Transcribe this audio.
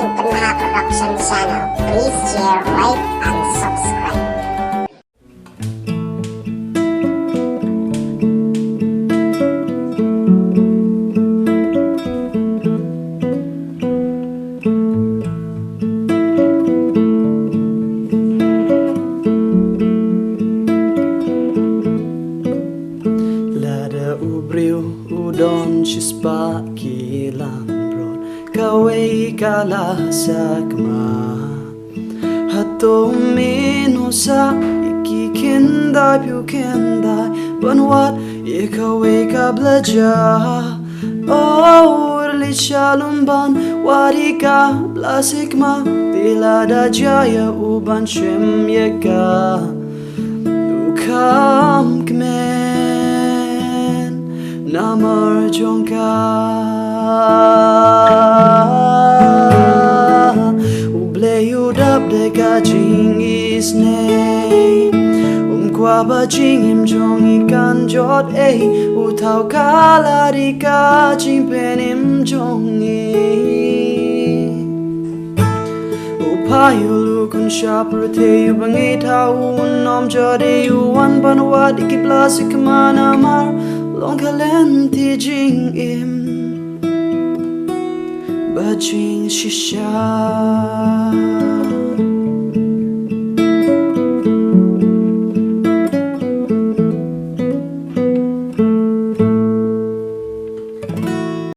to Panha Production channel. Please share, like, and subscribe. Lada ubriu udon chispa kilang brod kawai kala sakma hato minusa iki kendai piu kendai banwat ikawai kablaja oh urli shalumban warika blasikma tilada jaya uban shem yega ukam kmen namar jongka ubleyu dab deka jing isne kwa ba jing im jong ikan jot utau kala dika jing pen im jong Payu kun shaprate yu bangi tau nom jode yu wan banwa diki plasik mana mar long kalenti jing im bajing shisha